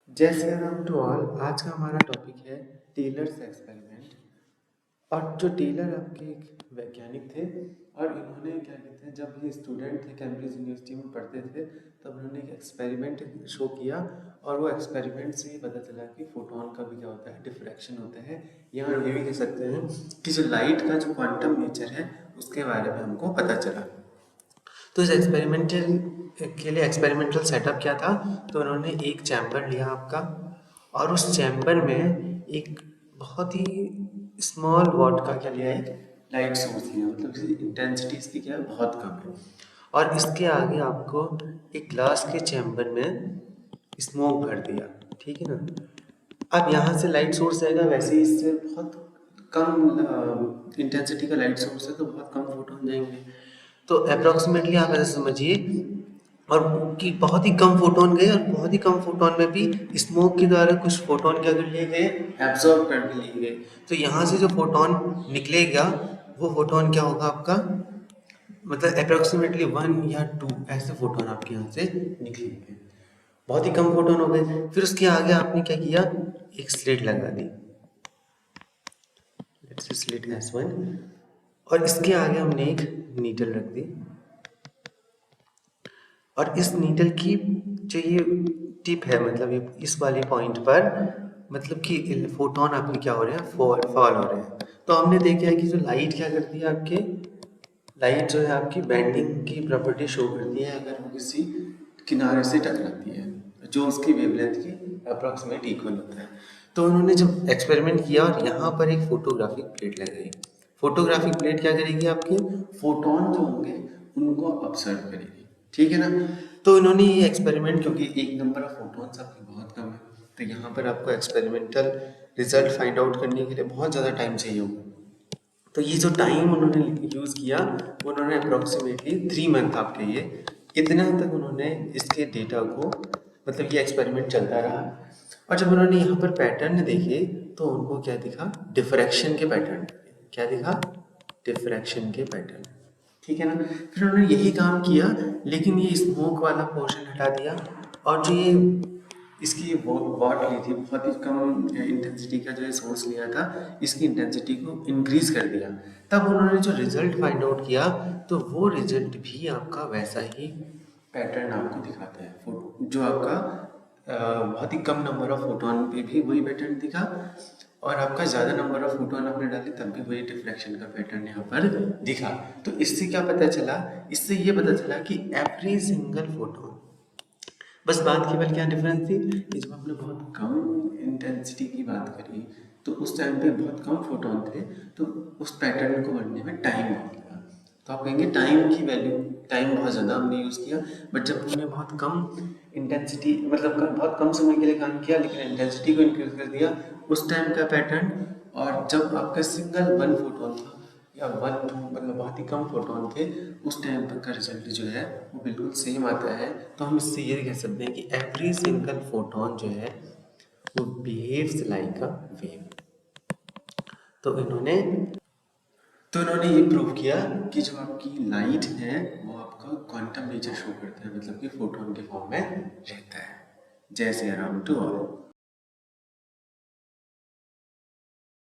जय Shri Ram to all. आज का हमारा टॉपिक है टेलर्स एक्सपेरिमेंट। और जो टेलर आपके एक वैज्ञानिक थे और इन्होंने क्या कहते हैं, जब ये स्टूडेंट थे कैम्ब्रिज यूनिवर्सिटी में पढ़ते थे तब उन्होंने एक एक्सपेरिमेंट शो किया और वो एक्सपेरिमेंट से ये पता चला कि फोटोन का भी क्या होता है, डिफ्रैक्शन होता है। या हम ये भी कह सकते हैं कि जो लाइट का जो क्वांटम नेचर है उसके बारे में हमको पता चला। तो इस एक्सपेरिमेंटल के लिए एक्सपेरिमेंटल सेटअप क्या था, तो उन्होंने एक चैम्बर लिया आपका और उस चैम्बर में एक बहुत ही स्मॉल वॉट का क्या लिया, एक लाइट सोर्स लिया, मतलब इसकी इंटेंसिटी इसकी क्या है, बहुत कम है। और इसके आगे आपको एक ग्लास के चैम्बर में स्मोक भर दिया, ठीक है ना। अब यहाँ से लाइट सोर्स आएगा, वैसे ही इससे बहुत कम इंटेंसिटी का लाइट सोर्स है तो बहुत कम फोटोन जाएंगे। तो अप्रॉक्सीमेटली आप ऐसे समझिए, और कि बहुत ही कम फोटोन गए और बहुत ही कम फोटोन में भी स्मोक के द्वारा कुछ फोटोन क्या कर लिए गए, एब्जॉर्ब कर लिए गए। तो यहाँ से जो फोटोन निकलेगा वो फोटोन क्या होगा आपका, मतलब अप्रॉक्सीमेटली 1 या 2 ऐसे फोटोन आपके यहाँ से निकलेंगे। बहुत ही कम फोटोन हो गए। फिर उसके आगे आपने क्या किया, एक स्लिट लगा दी, स्लिट S1, और इसके आगे हमने एक नीडल रख दी। और इस नीडल की जो ये टिप है, मतलब ये इस वाले पॉइंट पर, मतलब कि फोटोन आपके क्या हो रहे हैं, फॉल हो रहे हैं। तो हमने देखा है कि जो लाइट क्या करती है आपके, लाइट जो है आपकी बेंडिंग की प्रॉपर्टी शो करती है अगर वो किसी किनारे से टकराती है जो उसकी वेवलेंथ की अप्रॉक्सीमेट इक्वल होता है। तो उन्होंने जब एक्सपेरिमेंट किया और यहाँ पर एक फोटोग्राफिक प्लेट लगाई। फोटोग्राफिक प्लेट क्या करेगी, आपके फोटोन जो होंगे उनको ऑब्जर्व करेगी, ठीक है ना। तो इन्होंने ये एक्सपेरिमेंट, क्योंकि एक नंबर ऑफ फोटोन्स आपके बहुत कम है तो यहाँ पर आपको एक्सपेरिमेंटल रिजल्ट फाइंड आउट करने के लिए बहुत ज़्यादा टाइम चाहिए होगा। तो ये जो टाइम उन्होंने यूज़ किया वो उन्होंने अप्रॉक्सीमेटली 3 मंथ आपके ये, इतना तक उन्होंने इसके डेटा को, मतलब ये एक्सपेरिमेंट चलता रहा। और जब उन्होंने यहाँ पर पैटर्न देखे तो उनको क्या दिखा, डिफ्रैक्शन के पैटर्न। क्या दिखा, डिफ्रैक्शन के पैटर्न, ठीक है ना। फिर उन्होंने यही काम किया, लेकिन ये स्मोक वाला पोर्शन हटा दिया और जो ये इसकी वॉट ली थी, बहुत ही कम इंटेंसिटी का जो ये सोर्स लिया था, इसकी इंटेंसिटी को इंक्रीज कर दिया। तब उन्होंने जो रिजल्ट फाइंड आउट किया तो वो रिजल्ट भी आपका वैसा ही पैटर्न आपको दिखाता है। फोटो जो आपका बहुत ही कम नंबर ऑफ फोटोन पे भी वही पैटर्न दिखा, और आपका ज़्यादा नंबर ऑफ फोटोन आपने डाले तब भी वही डिफ्रैक्शन का पैटर्न यहाँ पर दिखा। तो इससे क्या पता चला, इससे ये पता चला कि एवरी सिंगल फोटोन, बस बात केवल क्या डिफरेंस थी कि जब आपने बहुत कम इंटेंसिटी की बात करी तो उस टाइम पे बहुत कम फोटोन थे, तो उस पैटर्न को बनने में टाइम बहुत लगा। तो आप कहेंगे टाइम की वैल्यू, टाइम बहुत ज़्यादा हमने यूज़ किया, बट जब हमने बहुत कम इंटेंसिटी, मतलब बहुत कम समय के लिए काम किया लेकिन इंटेंसिटी को इंक्रीज कर दिया, उस टाइम का पैटर्न, और जब आपका सिंगल 1 फोटोन था या 1 मतलब बहुत ही कम फोटोन थे, उस टाइम पर का रिजल्ट जो है वो बिल्कुल सेम आता है। तो हम इससे ये कह सकते हैं कि एवरी सिंगल फोटोन जो है वो बिहेव्स लाइक अ वेव। तो इन्होंने ये प्रूव किया कि जो आपकी लाइट है वो आपका क्वांटम नेचर शो करता है, मतलब कि फोटोन के फॉर्म में रहता है। जय श्री राम टू ऑल।